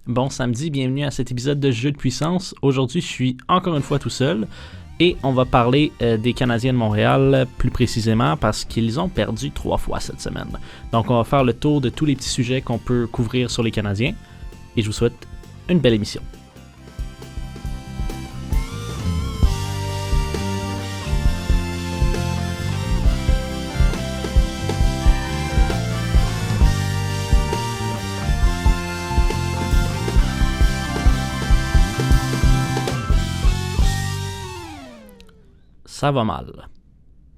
Bon samedi, bienvenue à cet épisode de Jeux de puissance. Aujourd'hui, je suis encore une fois tout seul et on va parler des Canadiens de Montréal plus précisément parce qu'ils ont perdu 3 fois cette semaine. Donc on va faire le tour de tous les petits sujets qu'on peut couvrir sur les Canadiens et je vous souhaite une belle émission. Ça va mal.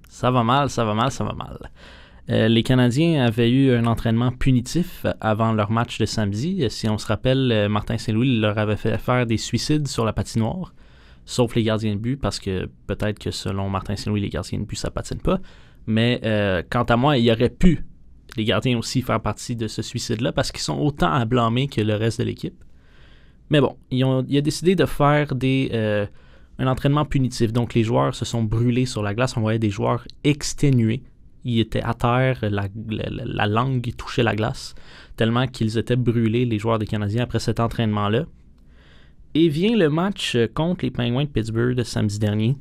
Ça va mal. Les Canadiens avaient eu un entraînement punitif avant leur match de samedi. Si on se rappelle, Martin Saint-Louis leur avait fait faire des suicides sur la patinoire, sauf les gardiens de but, parce que peut-être que selon Martin Saint-Louis, les gardiens de but, ça patine pas. Mais quant à moi, il aurait pu, les gardiens aussi, faire partie de ce suicide-là, parce qu'ils sont autant à blâmer que le reste de l'équipe. Mais bon, il a décidé de faire un entraînement punitif. Donc, les joueurs se sont brûlés sur la glace. On voyait des joueurs exténués. Ils étaient à terre, la langue touchait la glace, tellement qu'ils étaient brûlés, les joueurs des Canadiens, après cet entraînement-là. Et vient le match contre les Penguins de Pittsburgh de samedi dernier.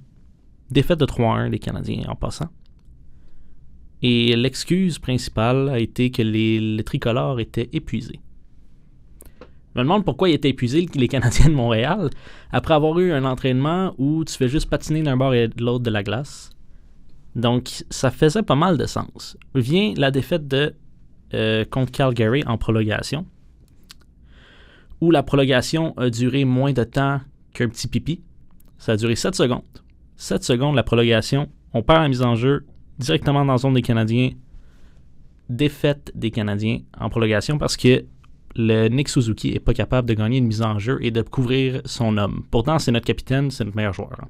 Défaite de 3-1, les Canadiens, en passant. Et l'excuse principale a été que les tricolores étaient épuisés. Je me demande pourquoi ils étaient épuisés, les Canadiens de Montréal, après avoir eu un entraînement où tu fais juste patiner d'un bord et de l'autre de la glace. Donc, ça faisait pas mal de sens. Vient la défaite contre Calgary en prolongation, où la prolongation a duré moins de temps qu'un petit pipi. Ça a duré 7 secondes. 7 secondes, la prolongation. On perd la mise en jeu directement dans la zone des Canadiens. Défaite des Canadiens en prolongation parce que le Nick Suzuki n'est pas capable de gagner une mise en jeu et de couvrir son homme. Pourtant, c'est notre capitaine, c'est notre meilleur joueur.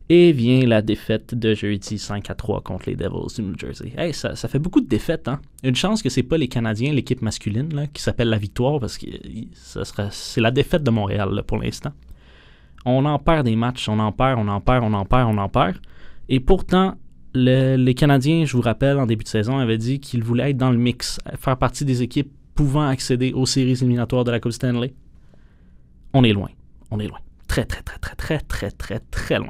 Et vient la défaite de jeudi 5-3 contre les Devils du New Jersey. Hey, ça fait beaucoup de défaites. Hein? Une chance que c'est pas les Canadiens, l'équipe masculine, là, qui s'appelle la Victoire, parce que c'est la défaite de Montréal là, pour l'instant. On en perd des matchs, on en perd. Et pourtant, les Canadiens, je vous rappelle, en début de saison, avaient dit qu'ils voulaient être dans le mix, faire partie des équipes pouvant accéder aux séries éliminatoires de la Coupe Stanley. On est loin. Très loin.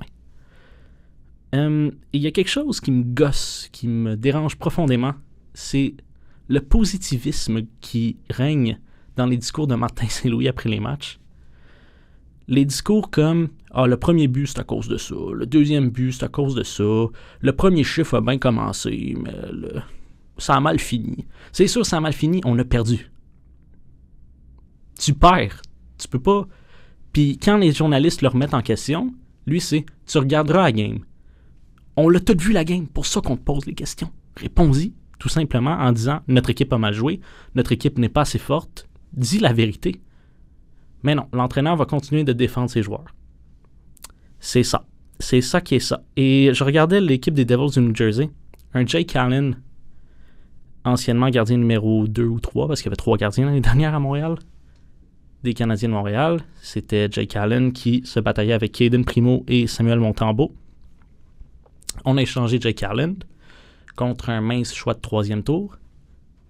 Il y a quelque chose qui me gosse, qui me dérange profondément, c'est le positivisme qui règne dans les discours de Martin Saint-Louis après les matchs. Les discours comme « Ah, le premier but, c'est à cause de ça. Le deuxième but, c'est à cause de ça. Le premier chiffre a bien commencé, mais ça a mal fini. C'est sûr, ça a mal fini, on a perdu. » Tu perds. Tu peux pas... Puis quand les journalistes le remettent en question, lui, c'est « Tu regarderas la game. » On l'a tout vu la game, pour ça qu'on te pose les questions. Réponds-y, tout simplement, en disant « Notre équipe a mal joué, notre équipe n'est pas assez forte. » Dis la vérité. Mais non, l'entraîneur va continuer de défendre ses joueurs. C'est ça. C'est ça qui est ça. Et je regardais l'équipe des Devils du New Jersey. Un Jake Allen, anciennement gardien numéro 2 ou 3, parce qu'il y avait 3 gardiens l'année dernière à Montréal, des Canadiens de Montréal. C'était Jake Allen qui se bataillait avec Cayden Primo et Samuel Montembeault. On a échangé Jake Allen contre un mince choix de 3e tour.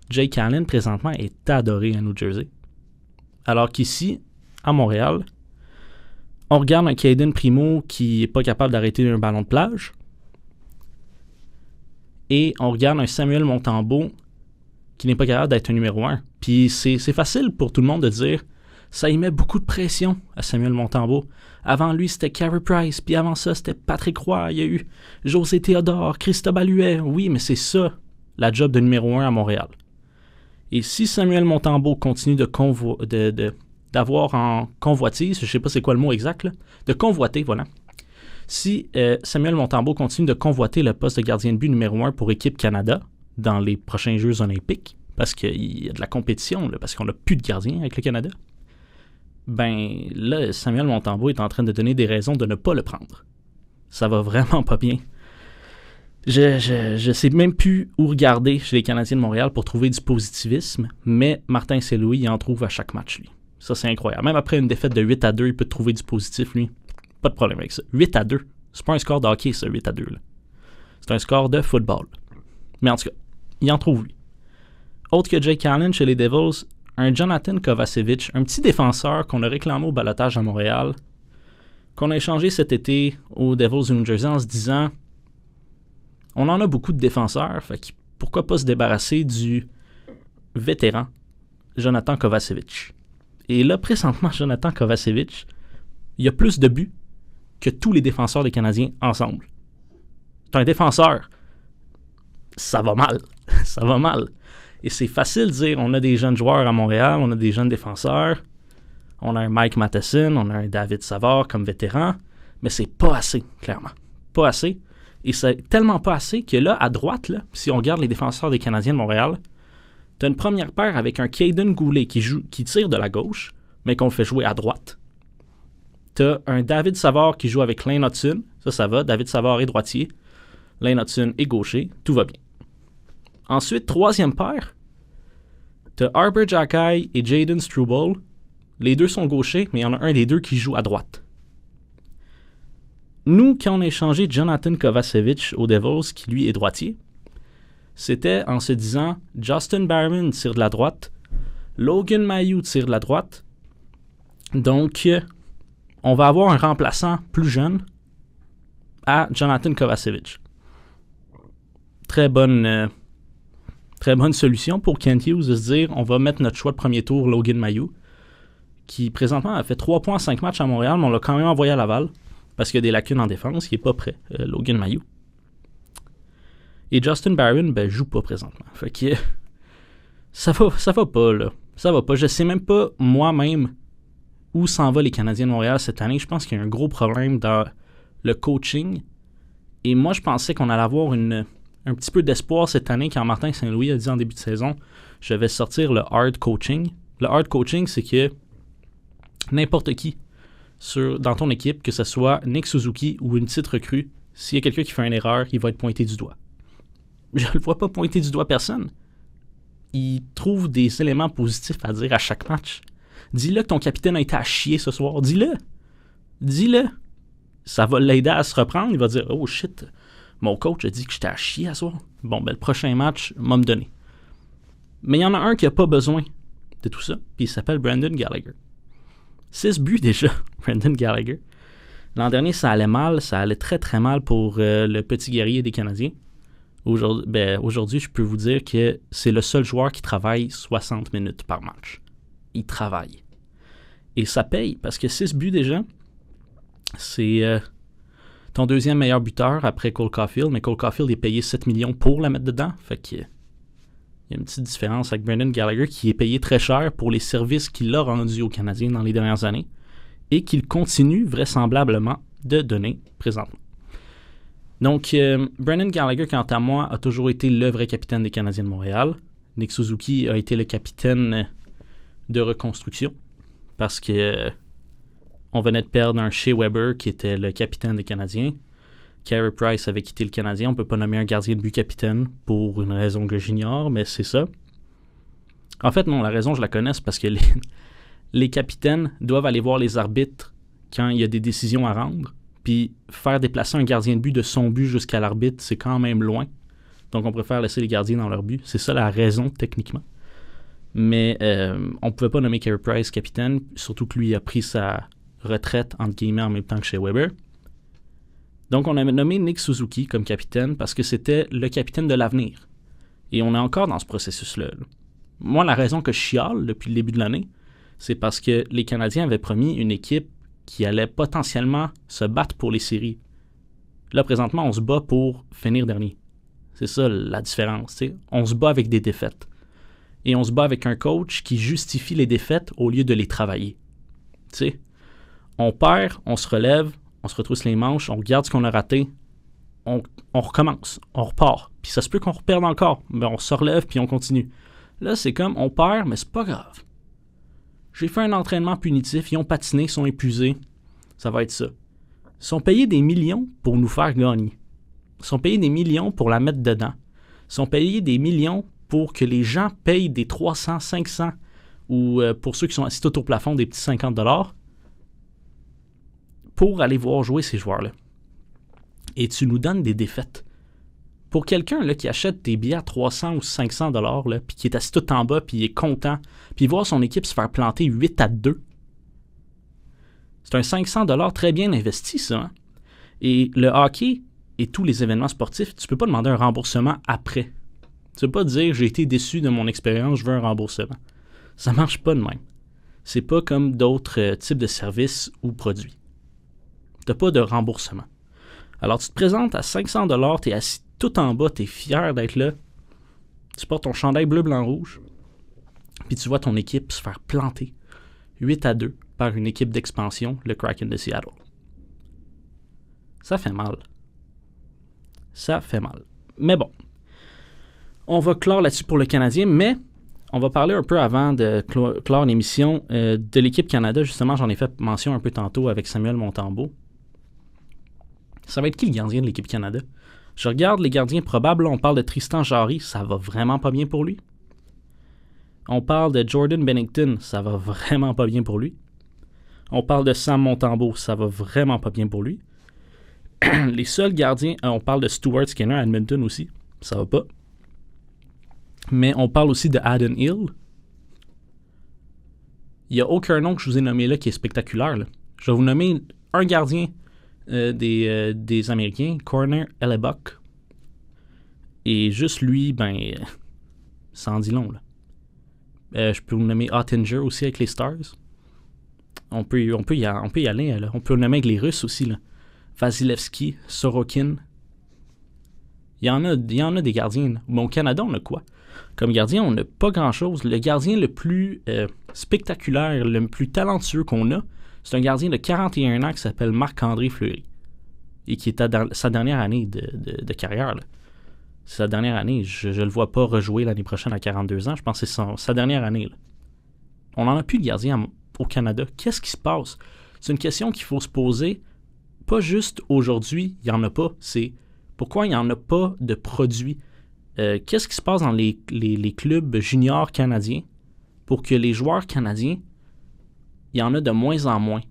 Jake Allen, présentement, est adoré à New Jersey. Alors qu'ici, à Montréal, on regarde un Cayden Primo qui n'est pas capable d'arrêter un ballon de plage. Et on regarde un Samuel Montembeault qui n'est pas capable d'être un numéro 1. Puis c'est facile pour tout le monde de dire ça y met beaucoup de pression à Samuel Montembeault. Avant lui, c'était Carey Price. Puis avant ça, c'était Patrick Roy. Il y a eu José Théodore, Christophe Alluet. Oui, mais c'est ça, la job de numéro 1 à Montréal. Et si Samuel Montembeault continue d'avoir en convoitise, je ne sais pas c'est quoi le mot exact, là, de convoiter, voilà. Si Samuel Montembeault continue de convoiter le poste de gardien de but numéro 1 pour Équipe Canada dans les prochains Jeux olympiques, parce qu'il y a de la compétition, là, parce qu'on n'a plus de gardien avec le Canada, ben là, Samuel Montembeault est en train de donner des raisons de ne pas le prendre. Ça va vraiment pas bien. Je sais même plus où regarder chez les Canadiens de Montréal pour trouver du positivisme, mais Martin Saint-Louis, il en trouve à chaque match, lui. Ça, c'est incroyable. Même après une défaite de 8-2, il peut trouver du positif, lui. Pas de problème avec ça. 8-2. C'est pas un score de hockey, ça, 8-2. Là. C'est un score de football. Mais en tout cas, il en trouve, lui. Autre que Jake Allen chez les Devils, un Jonathan Kovacevic, un petit défenseur qu'on a réclamé au balotage à Montréal, qu'on a échangé cet été aux Devils du New Jersey en se disant on en a beaucoup de défenseurs, fait que pourquoi pas se débarrasser du vétéran Jonathan Kovacevic. Et là, présentement, Jonathan Kovacevic, il a plus de buts que tous les défenseurs des Canadiens ensemble. C'est un défenseur. Ça va mal. Ça va mal. Et c'est facile de dire, on a des jeunes joueurs à Montréal, on a des jeunes défenseurs, on a un Mike Matheson, on a un David Savard comme vétéran, mais c'est pas assez, clairement. Pas assez. Et c'est tellement pas assez que là, à droite, là, si on regarde les défenseurs des Canadiens de Montréal, t'as une première paire avec un Caden Goulet qui tire de la gauche, mais qu'on le fait jouer à droite. T'as un David Savard qui joue avec Lane Hudson, ça va, David Savard est droitier, Lane Hudson est gaucher, tout va bien. Ensuite, troisième paire, t'as Arber Xhekaj et Jayden Struble. Les deux sont gauchers, mais il y en a un des deux qui joue à droite. Nous, quand on a échangé Jonathan Kovacevic aux Devils, qui lui est droitier, c'était en se disant Justin Barron tire de la droite, Logan Mailloux tire de la droite, donc on va avoir un remplaçant plus jeune à Jonathan Kovacevic. Très bonne solution pour Kent Hughes de se dire on va mettre notre choix de premier tour Logan Mailloux, qui présentement a fait 3 points en 5 matchs à Montréal, mais on l'a quand même envoyé à Laval parce qu'il y a des lacunes en défense, il n'est pas prêt, Logan Mailloux. Et Justin Barron, joue pas présentement. Fait que ça va pas, là. Ça va pas. Je sais même pas moi-même où s'en va les Canadiens de Montréal cette année. Je pense qu'il y a un gros problème dans le coaching. Et moi, je pensais qu'on allait avoir un petit peu d'espoir cette année quand Martin Saint-Louis a dit en début de saison je vais sortir le hard coaching. Le hard coaching, c'est que n'importe qui dans ton équipe, que ce soit Nick Suzuki ou une petite recrue, s'il y a quelqu'un qui fait une erreur, il va être pointé du doigt. Je ne le vois pas pointer du doigt personne. Il trouve des éléments positifs à dire à chaque match. Dis-le que ton capitaine a été à chier ce soir. Dis-le. Dis-le. Ça va l'aider à se reprendre. Il va dire « Oh shit, mon coach a dit que j'étais à chier ce soir. Bon, le prochain match m'a me donné. » Mais il y en a un qui n'a pas besoin de tout ça, puis il s'appelle Brendan Gallagher. 6 buts déjà, Brendan Gallagher. L'an dernier, ça allait mal. Ça allait très très mal pour le petit guerrier des Canadiens. Aujourd'hui, je peux vous dire que c'est le seul joueur qui travaille 60 minutes par match. Il travaille. Et ça paye, parce que 6 buts déjà, c'est ton deuxième meilleur buteur après Cole Caulfield, mais Cole Caulfield est payé 7 millions pour la mettre dedans. Fait qu'il y a une petite différence avec Brendan Gallagher qui est payé très cher pour les services qu'il a rendus aux Canadiens dans les dernières années et qu'il continue vraisemblablement de donner présentement. Donc, Brendan Gallagher, quant à moi, a toujours été le vrai capitaine des Canadiens de Montréal. Nick Suzuki a été le capitaine de reconstruction parce que on venait de perdre un Shea Weber qui était le capitaine des Canadiens. Carey Price avait quitté le Canadien. On ne peut pas nommer un gardien de but capitaine pour une raison que j'ignore, mais c'est ça. En fait, non, la raison, je la connais, c'est parce que les capitaines doivent aller voir les arbitres quand il y a des décisions à rendre. Puis faire déplacer un gardien de but de son but jusqu'à l'arbitre, c'est quand même loin. Donc on préfère laisser les gardiens dans leur but. C'est ça la raison, techniquement. Mais on ne pouvait pas nommer Carey Price capitaine, surtout que lui a pris sa retraite, entre guillemets, en même temps que Shea Weber. Donc on a nommé Nick Suzuki comme capitaine parce que c'était le capitaine de l'avenir. Et on est encore dans ce processus-là. Moi, la raison que je chiale depuis le début de l'année, c'est parce que les Canadiens avaient promis une équipe qui allait potentiellement se battre pour les séries. Là, présentement, on se bat pour finir dernier. C'est ça la différence. T'sais. On se bat avec des défaites. Et on se bat avec un coach qui justifie les défaites au lieu de les travailler. T'sais. On perd, on se relève, on se retrousse les manches, on regarde ce qu'on a raté, on recommence, on repart. Puis ça se peut qu'on reperde encore, mais on se relève puis on continue. Là, c'est comme, on perd, mais c'est pas grave. J'ai fait un entraînement punitif, ils ont patiné, ils sont épuisés. Ça va être ça. Ils sont payés des millions pour nous faire gagner. Ils sont payés des millions pour la mettre dedans. Ils sont payés des millions pour que les gens payent des 300, 500 ou pour ceux qui sont assis tout au plafond, des petits 50$ pour aller voir jouer ces joueurs-là. Et tu nous donnes des défaites. Pour quelqu'un là, qui achète des billets à 300 ou 500 $, puis qui est assis tout en bas, puis il est content, puis voir son équipe se faire planter 8-2, c'est un 500 $ très bien investi, ça. Hein? Et le hockey et tous les événements sportifs, tu peux pas demander un remboursement après. Tu peux pas dire « j'ai été déçu de mon expérience, je veux un remboursement ». Ça marche pas de même. C'est pas comme d'autres types de services ou produits. T'as pas de remboursement. Alors, tu te présentes à 500 $, t'es assis tout en bas, t'es fier d'être là, tu portes ton chandail bleu, blanc, rouge, puis tu vois ton équipe se faire planter 8-2 par une équipe d'expansion, le Kraken de Seattle. Ça fait mal. Ça fait mal. Mais bon, on va clore là-dessus pour le Canadien, mais on va parler un peu avant de clore l'émission de l'équipe Canada. Justement, j'en ai fait mention un peu tantôt avec Samuel Montembeault. Ça va être qui le gardien de l'équipe Canada? Je regarde les gardiens probables. On parle de Tristan Jarry, ça va vraiment pas bien pour lui. On parle de Jordan Binnington, ça va vraiment pas bien pour lui. On parle de Sam Montembeault, ça va vraiment pas bien pour lui. Les seuls gardiens, on parle de Stuart Skinner à Edmonton aussi, ça va pas. Mais on parle aussi de Adin Hill. Il n'y a aucun nom que je vous ai nommé là qui est spectaculaire. Là. Je vais vous nommer un gardien des Américains, Corner Hellebuck. Et juste lui, ça en dit long. Là. Je peux vous nommer Ottinger aussi avec les Stars. On peut y aller. Là. On peut le nommer avec les Russes aussi. Là. Vasilevski, Sorokin. Il y en a des gardiens. Là. Mais au Canada, on a quoi? Comme gardien, on n'a pas grand-chose. Le gardien le plus spectaculaire, le plus talentueux qu'on a, c'est un gardien de 41 ans qui s'appelle Marc-André Fleury et qui est à sa dernière année de carrière. Là. C'est sa dernière année. Je ne le vois pas rejouer l'année prochaine à 42 ans. Je pense que c'est sa dernière année. Là. On n'en a plus de gardien au Canada. Qu'est-ce qui se passe? C'est une question qu'il faut se poser. Pas juste aujourd'hui, il n'y en a pas. C'est pourquoi il n'y en a pas de produits. Qu'est-ce qui se passe dans les clubs juniors canadiens pour que les joueurs canadiens, il y en a de moins en moins.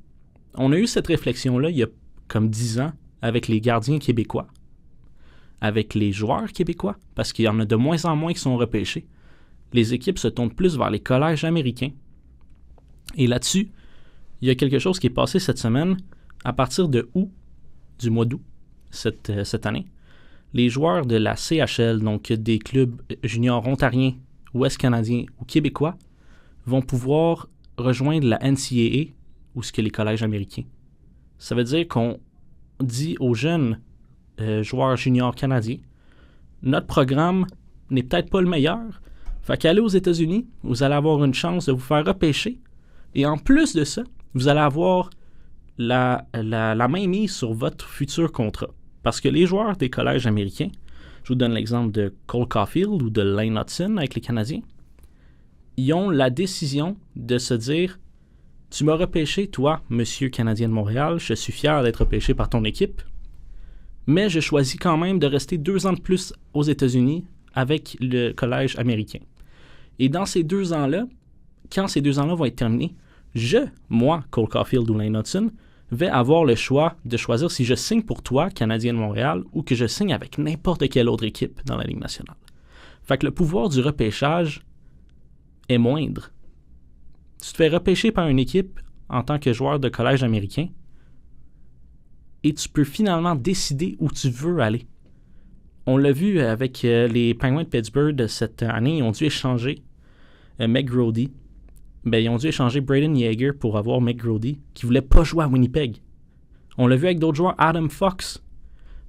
On a eu cette réflexion-là il y a comme 10 ans avec les gardiens québécois, avec les joueurs québécois, parce qu'il y en a de moins en moins qui sont repêchés. Les équipes se tournent plus vers les collèges américains. Et là-dessus, il y a quelque chose qui est passé cette semaine, à partir de du mois d'août, cette année. Les joueurs de la CHL, donc des clubs juniors ontariens, ouest canadiens ou québécois, vont pouvoir rejoindre la NCAA ou ce que les collèges américains. Ça veut dire qu'on dit aux jeunes joueurs juniors canadiens, notre programme n'est peut-être pas le meilleur, fait qu'aller aux États-Unis, vous allez avoir une chance de vous faire repêcher, et en plus de ça, vous allez avoir la main mise sur votre futur contrat. Parce que les joueurs des collèges américains, je vous donne l'exemple de Cole Caulfield ou de Lane Hutson avec les Canadiens, ils ont la décision de se dire « Tu m'as repêché, toi, monsieur Canadien de Montréal, je suis fier d'être repêché par ton équipe, mais je choisis quand même de rester 2 ans de plus aux États-Unis avec le collège américain. Et dans ces 2 ans-là, quand ces 2 ans-là vont être terminés, moi, Cole Caulfield ou Lane Hutson, vais avoir le choix de choisir si je signe pour toi, Canadien de Montréal, ou que je signe avec n'importe quelle autre équipe dans la Ligue nationale. » Fait que le pouvoir du repêchage est moindre. Tu te fais repêcher par une équipe en tant que joueur de collège américain et tu peux finalement décider où tu veux aller. On l'a vu avec les Penguins de Pittsburgh de cette année, ils ont dû échanger McGrody. Ils ont dû échanger Braden Yeager pour avoir McGrody, qui ne voulait pas jouer à Winnipeg. On l'a vu avec d'autres joueurs. Adam Fox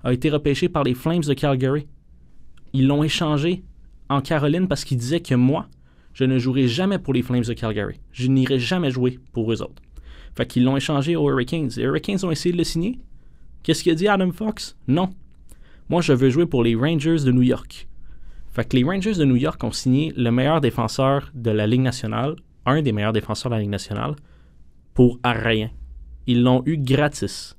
a été repêché par les Flames de Calgary. Ils l'ont échangé en Caroline parce qu'il disait que moi, je ne jouerai jamais pour les Flames de Calgary. Je n'irai jamais jouer pour eux autres. Fait qu'ils l'ont échangé aux Hurricanes. Les Hurricanes ont essayé de le signer. Qu'est-ce qu'il a dit Adam Fox? Non. Moi, je veux jouer pour les Rangers de New York. Fait que les Rangers de New York ont signé le meilleur défenseur de la Ligue nationale, un des meilleurs défenseurs de la Ligue nationale, pour rien. Ils l'ont eu gratis.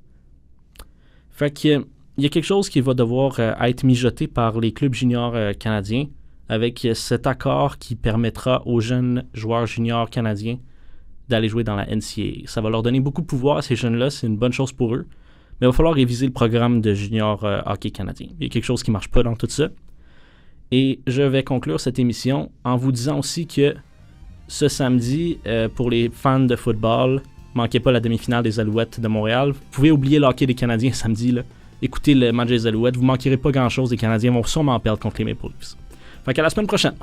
Fait que il y a quelque chose qui va devoir être mijoté par les clubs juniors canadiens avec cet accord qui permettra aux jeunes joueurs juniors canadiens d'aller jouer dans la NCAA. Ça va leur donner beaucoup de pouvoir à ces jeunes-là, c'est une bonne chose pour eux, Mais il va falloir réviser le programme de junior hockey canadien. Il y a quelque chose qui ne marche pas dans tout ça. Et je vais conclure cette émission en vous disant aussi que ce samedi, pour les fans de football, manquez pas la demi-finale des Alouettes de Montréal. Vous pouvez oublier le hockey des Canadiens samedi, là. Écoutez le match des Alouettes. Vous manquerez pas grand-chose. Les Canadiens vont sûrement perdre contre les Maple Leafs. Fait qu'à la semaine prochaine.